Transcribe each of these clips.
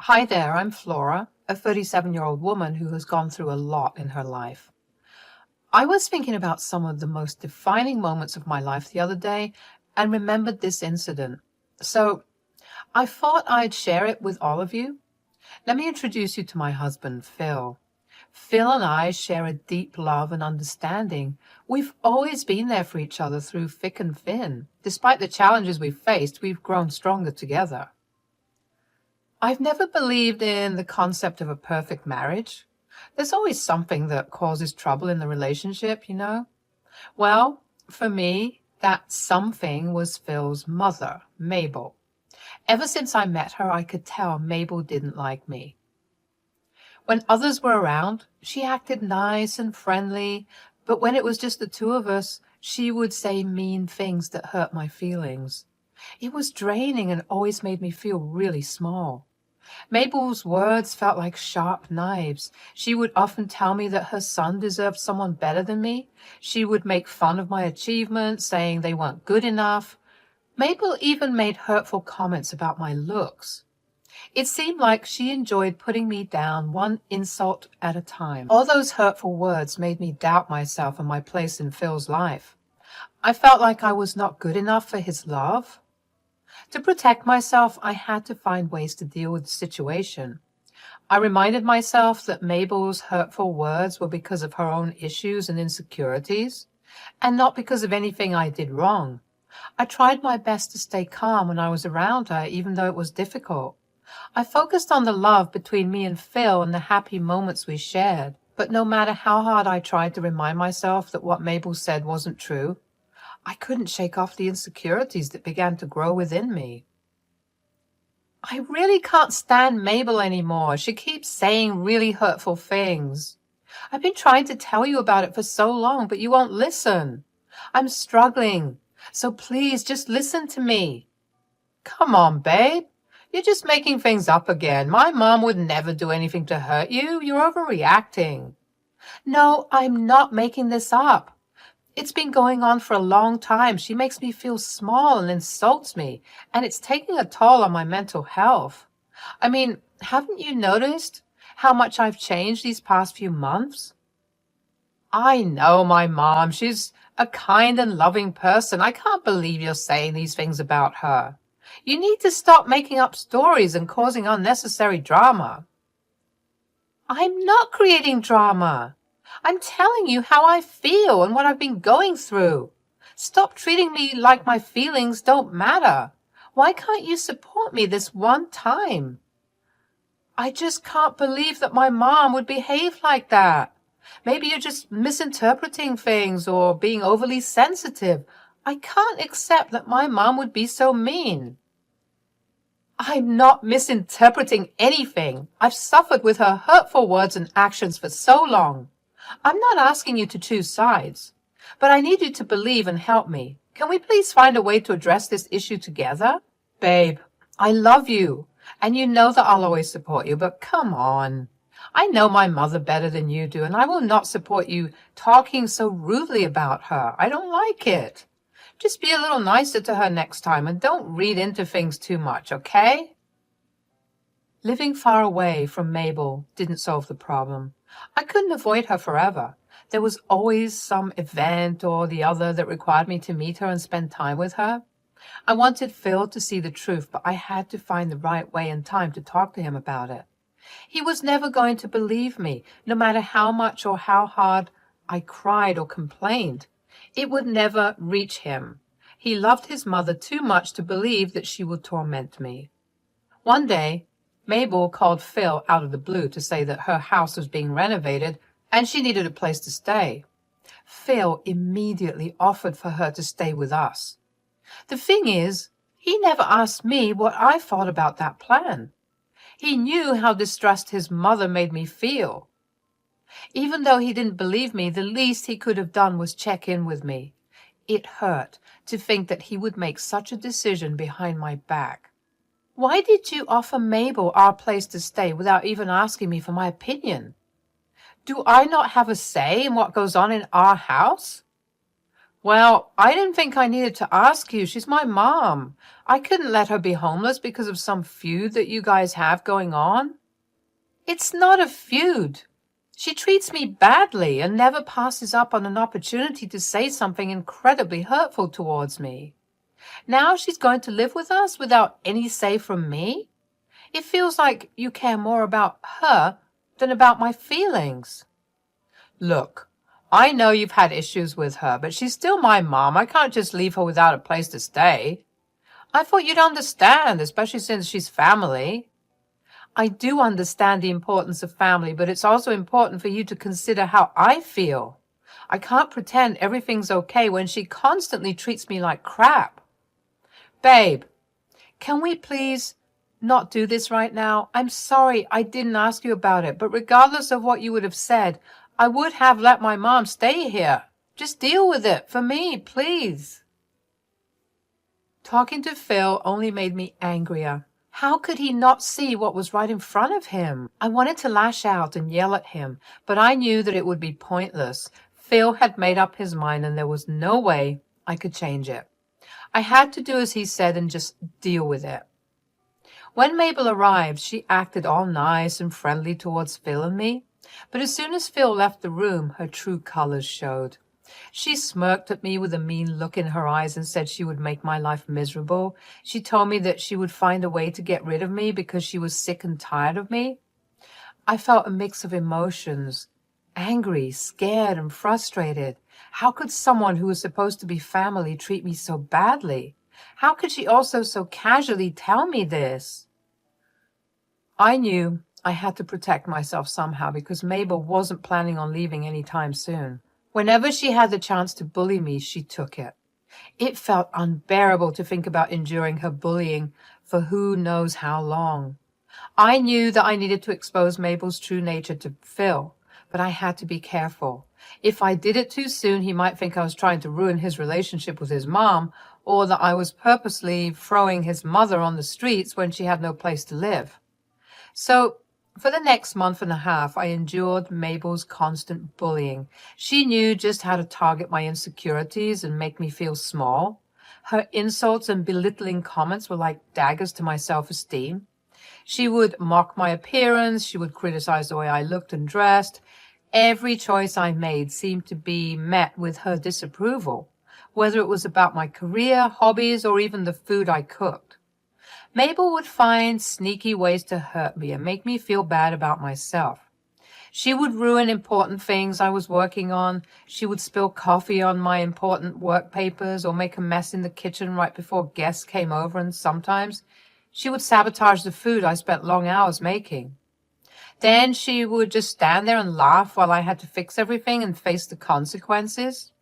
Hi there, I'm Flora, a 37-year-old woman who has gone through a lot in her life. I was thinking about some of the most defining moments of my life the other day and remembered this incident. So I thought I'd share it with all of you. Let me introduce you to my husband, Phil. Phil and I share a deep love and understanding. We've always been there for each other through thick and thin. Despite the challenges we've faced, we've grown stronger together. I've never believed in the concept of a perfect marriage. There's always something that causes trouble in the relationship, you know? Well, for me, that something was Phil's mother, Mabel. Ever since I met her, I could tell Mabel didn't like me. When others were around, she acted nice and friendly, but when it was just the two of us, she would say mean things that hurt my feelings. It was draining and always made me feel really small. Mabel's words felt like sharp knives. She would often tell me that her son deserved someone better than me. She would make fun of my achievements, saying they weren't good enough. Mabel even made hurtful comments about my looks. It seemed like she enjoyed putting me down one insult at a time. All those hurtful words made me doubt myself and my place in Phil's life. I felt like I was not good enough for his love. To protect myself, I had to find ways to deal with the situation. I reminded myself that Mabel's hurtful words were because of her own issues and insecurities, and not because of anything I did wrong. I tried my best to stay calm when I was around her, even though it was difficult. I focused on the love between me and Phil and the happy moments we shared, but no matter how hard I tried to remind myself that what Mabel said wasn't true, I couldn't shake off the insecurities that began to grow within me. I really can't stand Mabel anymore. She keeps saying really hurtful things. I've been trying to tell you about it for so long, but you won't listen. I'm struggling, so please just listen to me. Come on, babe. You're just making things up again. My mom would never do anything to hurt you. You're overreacting. No, I'm not making this up. It's been going on for a long time. She makes me feel small and insults me, and it's taking a toll on my mental health. I mean, haven't you noticed how much I've changed these past few months? I know my mom. She's a kind and loving person. I can't believe you're saying these things about her. You need to stop making up stories and causing unnecessary drama. I'm not creating drama. I'm telling you how I feel and what I've been going through. Stop treating me like my feelings don't matter. Why can't you support me this one time? I just can't believe that my mom would behave like that. Maybe you're just misinterpreting things or being overly sensitive. I can't accept that my mom would be so mean. I'm not misinterpreting anything. I've suffered with her hurtful words and actions for so long. I'm not asking you to choose sides, but I need you to believe and help me. Can we please find a way to address this issue together? Babe, I love you, and you know that I'll always support you, but come on. I know my mother better than you do, and I will not support you talking so rudely about her. I don't like it. Just be a little nicer to her next time and don't read into things too much, okay? Living far away from Mabel didn't solve the problem. I couldn't avoid her forever. There was always some event or the other that required me to meet her and spend time with her. I wanted Phil to see the truth, but I had to find the right way and time to talk to him about it. He was never going to believe me, no matter how much or how hard I cried or complained. It would never reach him. He loved his mother too much to believe that she would torment me. One day, Mabel called Phil out of the blue to say that her house was being renovated and she needed a place to stay. Phil immediately offered for her to stay with us. The thing is, he never asked me what I thought about that plan. He knew how distressed his mother made me feel. Even though he didn't believe me, the least he could have done was check in with me. It hurt to think that he would make such a decision behind my back. Why did you offer Mabel our place to stay without even asking me for my opinion? Do I not have a say in what goes on in our house? Well, I didn't think I needed to ask you. She's my mom. I couldn't let her be homeless because of some feud that you guys have going on. It's not a feud. She treats me badly and never passes up on an opportunity to say something incredibly hurtful towards me. Now she's going to live with us without any say from me? It feels like you care more about her than about my feelings. Look, I know you've had issues with her, but she's still my mom. I can't just leave her without a place to stay. I thought you'd understand, especially since she's family. I do understand the importance of family, but it's also important for you to consider how I feel. I can't pretend everything's okay when she constantly treats me like crap. Babe, can we please not do this right now? I'm sorry I didn't ask you about it, but regardless of what you would have said, I would have let my mom stay here. Just deal with it for me, please. Talking to Phil only made me angrier. How could he not see what was right in front of him? I wanted to lash out and yell at him, but I knew that it would be pointless. Phil had made up his mind and there was no way I could change it. I had to do as he said and just deal with it. When Mabel arrived, she acted all nice and friendly towards Phil and me, but as soon as Phil left the room, her true colors showed. She smirked at me with a mean look in her eyes and said she would make my life miserable. She told me that she would find a way to get rid of me because she was sick and tired of me. I felt a mix of emotions, angry, scared, and frustrated. How could someone who was supposed to be family treat me so badly? How could she also so casually tell me this? I knew I had to protect myself somehow because Mabel wasn't planning on leaving any time soon. Whenever she had the chance to bully me, she took it. It felt unbearable to think about enduring her bullying for who knows how long. I knew that I needed to expose Mabel's true nature to Phil, but I had to be careful. If I did it too soon, he might think I was trying to ruin his relationship with his mom, or that I was purposely throwing his mother on the streets when she had no place to live. So, for the next month and a half, I endured Mabel's constant bullying. She knew just how to target my insecurities and make me feel small. Her insults and belittling comments were like daggers to my self-esteem. She would mock my appearance. She would criticize the way I looked and dressed. Every choice I made seemed to be met with her disapproval, whether it was about my career, hobbies, or even the food I cooked. Mabel would find sneaky ways to hurt me and make me feel bad about myself. She would ruin important things I was working on. She would spill coffee on my important work papers or make a mess in the kitchen right before guests came over, and sometimes she would sabotage the food I spent long hours making. Then she would just stand there and laugh while I had to fix everything and face the consequences.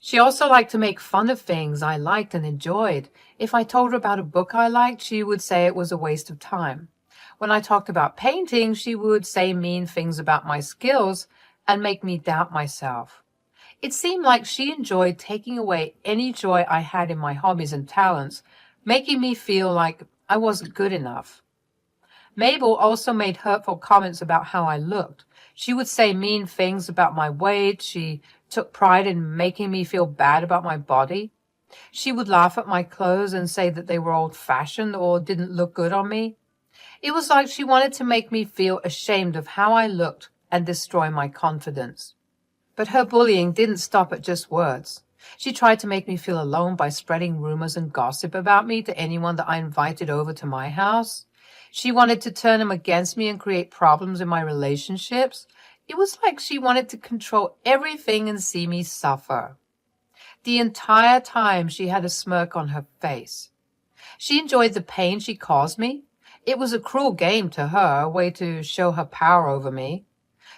She also liked to make fun of things I liked and enjoyed. If I told her about a book I liked, she would say it was a waste of time. When I talked about painting, she would say mean things about my skills and make me doubt myself. It seemed like she enjoyed taking away any joy I had in my hobbies and talents, making me feel like I wasn't good enough. Mabel also made hurtful comments about how I looked. She would say mean things about my weight. She took pride in making me feel bad about my body. She would laugh at my clothes and say that they were old-fashioned or didn't look good on me. It was like she wanted to make me feel ashamed of how I looked and destroy my confidence. But her bullying didn't stop at just words. She tried to make me feel alone by spreading rumors and gossip about me to anyone that I invited over to my house. She wanted to turn them against me and create problems in my relationships. It was like she wanted to control everything and see me suffer. The entire time she had a smirk on her face. She enjoyed the pain she caused me. It was a cruel game to her, a way to show her power over me.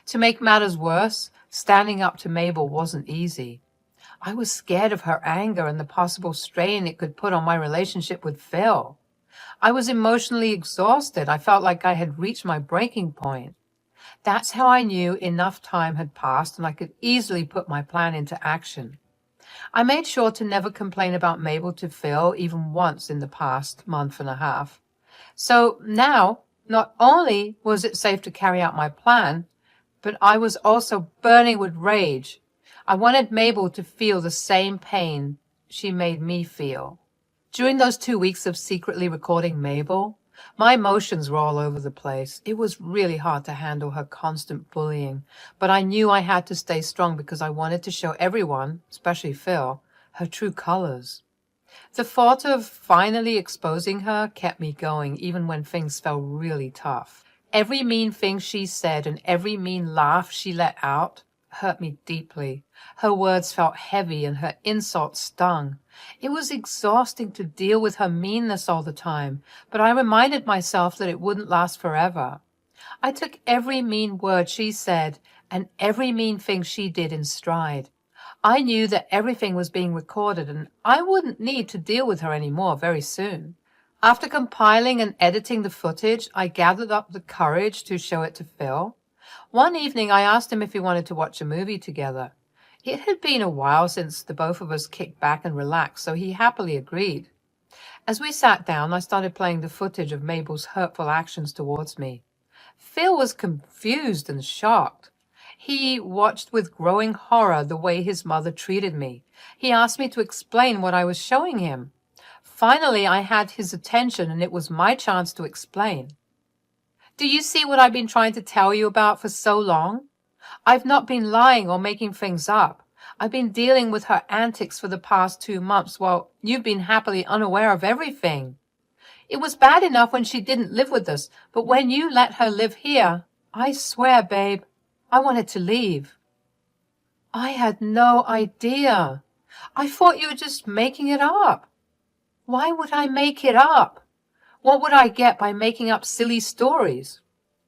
To make matters worse, standing up to Mabel wasn't easy. I was scared of her anger and the possible strain it could put on my relationship with Phil. I was emotionally exhausted. I felt like I had reached my breaking point. That's how I knew enough time had passed and I could easily put my plan into action. I made sure to never complain about Mabel to Phil even once in the past month and a half. So now, not only was it safe to carry out my plan, but I was also burning with rage. I wanted Mabel to feel the same pain she made me feel. During those 2 weeks of secretly recording Mabel, my emotions were all over the place. It was really hard to handle her constant bullying, but I knew I had to stay strong because I wanted to show everyone, especially Phil, her true colors. The thought of finally exposing her kept me going, even when things felt really tough. Every mean thing she said and every mean laugh she let out hurt me deeply. Her words felt heavy and her insults stung. It was exhausting to deal with her meanness all the time, but I reminded myself that it wouldn't last forever. I took every mean word she said and every mean thing she did in stride. I knew that everything was being recorded and I wouldn't need to deal with her anymore very soon. After compiling and editing the footage, I gathered up the courage to show it to Phil. One evening, I asked him if he wanted to watch a movie together. It had been a while since the both of us kicked back and relaxed, so he happily agreed. As we sat down, I started playing the footage of Mabel's hurtful actions towards me. Phil was confused and shocked. He watched with growing horror the way his mother treated me. He asked me to explain what I was showing him. Finally, I had his attention, and it was my chance to explain. Do you see what I've been trying to tell you about for so long? I've not been lying or making things up. I've been dealing with her antics for the past 2 months while you've been happily unaware of everything. It was bad enough when she didn't live with us, but when you let her live here, I swear, babe, I wanted to leave. I had no idea. I thought you were just making it up. Why would I make it up? What would I get by making up silly stories?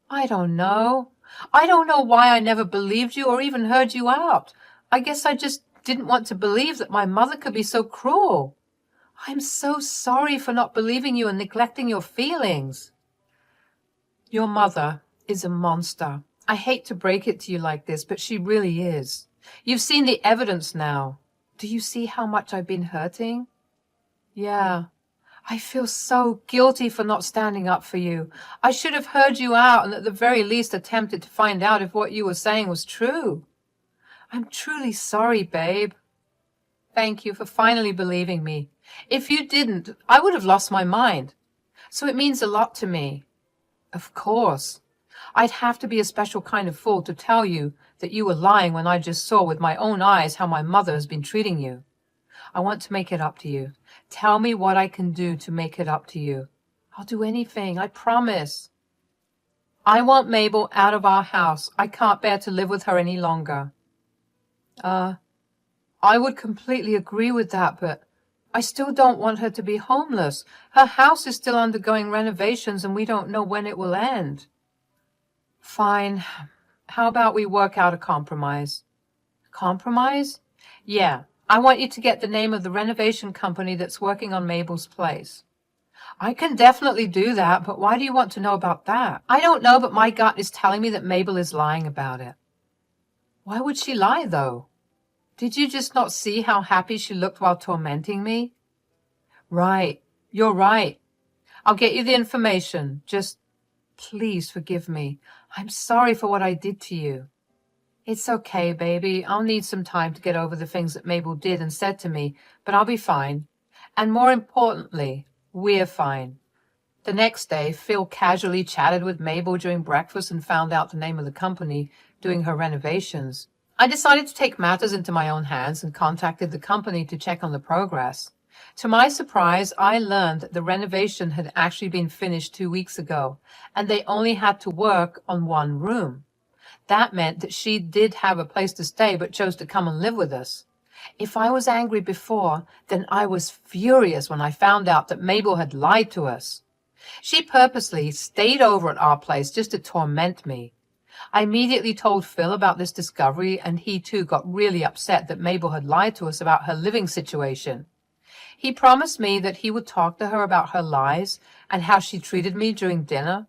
I don't know. I don't know why I never believed you or even heard you out. I guess I just didn't want to believe that my mother could be so cruel. I'm so sorry for not believing you and neglecting your feelings. Your mother is a monster. I hate to break it to you like this, but she really is. You've seen the evidence now. Do you see how much I've been hurting? Yeah. I feel so guilty for not standing up for you. I should have heard you out and at the very least attempted to find out if what you were saying was true. I'm truly sorry, babe. Thank you for finally believing me. If you didn't, I would have lost my mind. So it means a lot to me. Of course. I'd have to be a special kind of fool to tell you that you were lying when I just saw with my own eyes how my mother has been treating you. I want to make it up to you. Tell me what I can do to make it up to you. I'll do anything, I promise. I want Mabel out of our house. I can't bear to live with her any longer. I would completely agree with that, but I still don't want her to be homeless. Her house is still undergoing renovations and we don't know when it will end. Fine. How about we work out a compromise? Compromise? Yeah. I want you to get the name of the renovation company that's working on Mabel's place. I can definitely do that, but why do you want to know about that? I don't know, but my gut is telling me that Mabel is lying about it. Why would she lie, though? Did you just not see how happy she looked while tormenting me? Right. You're right. I'll get you the information. Just please forgive me. I'm sorry for what I did to you. It's okay, baby. I'll need some time to get over the things that Mabel did and said to me, but I'll be fine. And more importantly, we're fine. The next day, Phil casually chatted with Mabel during breakfast and found out the name of the company doing her renovations. I decided to take matters into my own hands and contacted the company to check on the progress. To my surprise, I learned that the renovation had actually been finished 2 weeks ago, and they only had to work on one room. That meant that she did have a place to stay but chose to come and live with us. If I was angry before, then I was furious when I found out that Mabel had lied to us. She purposely stayed over at our place just to torment me. I immediately told Phil about this discovery, and he too got really upset that Mabel had lied to us about her living situation. He promised me that he would talk to her about her lies and how she treated me during dinner.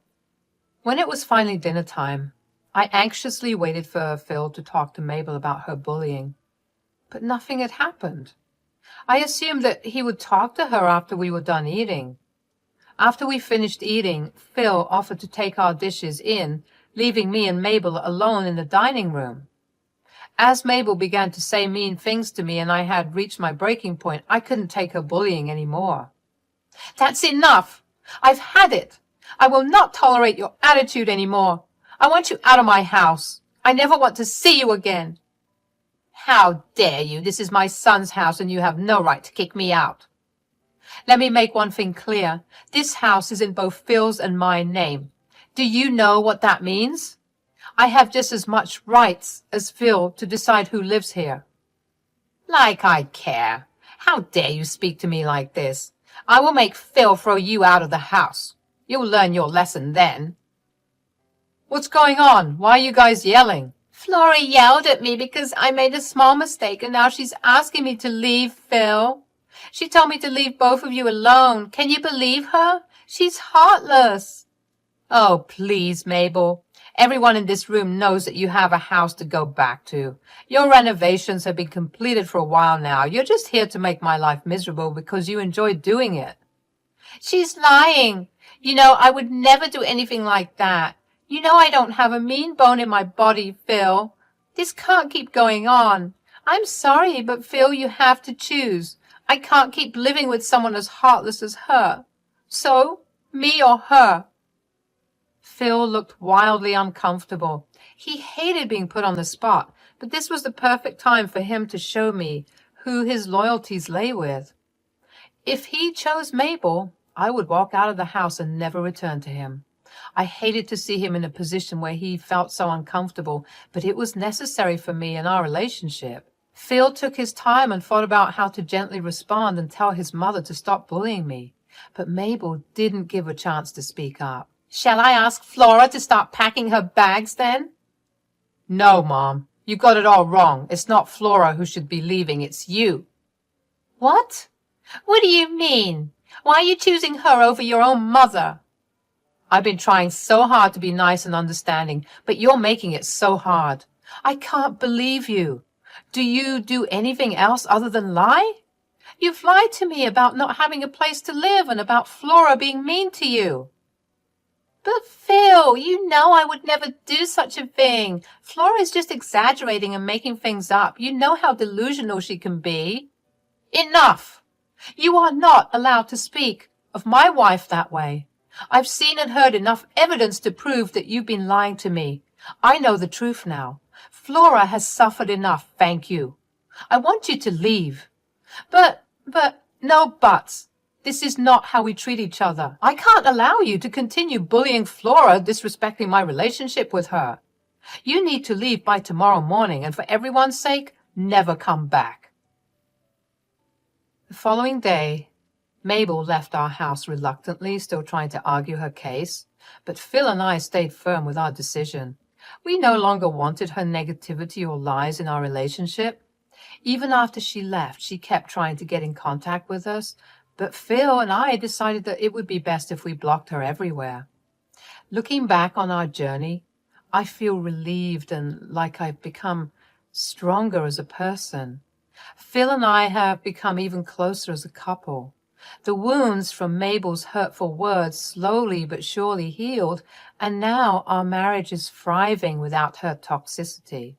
When it was finally dinner time, I anxiously waited for Phil to talk to Mabel about her bullying. But nothing had happened. I assumed that he would talk to her after we were done eating. After we finished eating, Phil offered to take our dishes in, leaving me and Mabel alone in the dining room. As Mabel began to say mean things to me and I had reached my breaking point, I couldn't take her bullying anymore. That's enough! I've had it! I will not tolerate your attitude anymore. I want you out of my house. I never want to see you again. How dare you? This is my son's house and you have no right to kick me out. Let me make one thing clear. This house is in both Phil's and my name. Do you know what that means? I have just as much rights as Phil to decide who lives here. Like I care. How dare you speak to me like this? I will make Phil throw you out of the house. You'll learn your lesson then. What's going on? Why are you guys yelling? Flora yelled at me because I made a small mistake and now she's asking me to leave, Phil. She told me to leave both of you alone. Can you believe her? She's heartless. Oh, please, Mabel. Everyone in this room knows that you have a house to go back to. Your renovations have been completed for a while now. You're just here to make my life miserable because you enjoy doing it. She's lying. You know, I would never do anything like that. You know I don't have a mean bone in my body, Phil. This can't keep going on. I'm sorry, but Phil, you have to choose. I can't keep living with someone as heartless as her. So, me or her? Phil looked wildly uncomfortable. He hated being put on the spot, but this was the perfect time for him to show me who his loyalties lay with. If he chose Mabel, I would walk out of the house and never return to him. I hated to see him in a position where he felt so uncomfortable, but it was necessary for me in our relationship. Phil took his time and thought about how to gently respond and tell his mother to stop bullying me, but Mabel didn't give a chance to speak up. Shall I ask Flora to start packing her bags then? No, Mom. You got it all wrong. It's not Flora who should be leaving, it's you. What? What do you mean? Why are you choosing her over your own mother? I've been trying so hard to be nice and understanding, but you're making it so hard. I can't believe you. Do you do anything else other than lie? You've lied to me about not having a place to live and about Flora being mean to you. But Phil, you know I would never do such a thing. Flora is just exaggerating and making things up. You know how delusional she can be. Enough! You are not allowed to speak of my wife that way. I've seen and heard enough evidence to prove that you've been lying to me. I know the truth now. Flora has suffered enough, thank you. I want you to leave. But, no buts. This is not how we treat each other. I can't allow you to continue bullying Flora, disrespecting my relationship with her. You need to leave by tomorrow morning, and for everyone's sake, never come back. The following day, Mabel left our house reluctantly, still trying to argue her case, but Phil and I stayed firm with our decision. We no longer wanted her negativity or lies in our relationship. Even after she left, she kept trying to get in contact with us, but Phil and I decided that it would be best if we blocked her everywhere. Looking back on our journey, I feel relieved and like I've become stronger as a person. Phil and I have become even closer as a couple. The wounds from Mabel's hurtful words slowly but surely healed, and now our marriage is thriving without her toxicity.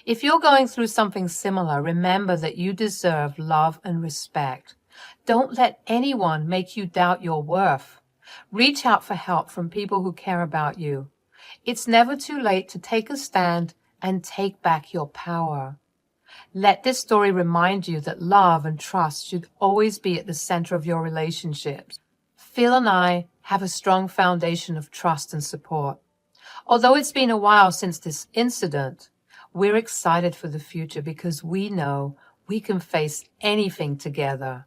If you're going through something similar, remember that you deserve love and respect. Don't let anyone make you doubt your worth. Reach out for help from people who care about you. It's never too late to take a stand and take back your power. Let this story remind you that love and trust should always be at the center of your relationships. Phil and I have a strong foundation of trust and support. Although it's been a while since this incident, we're excited for the future because we know we can face anything together.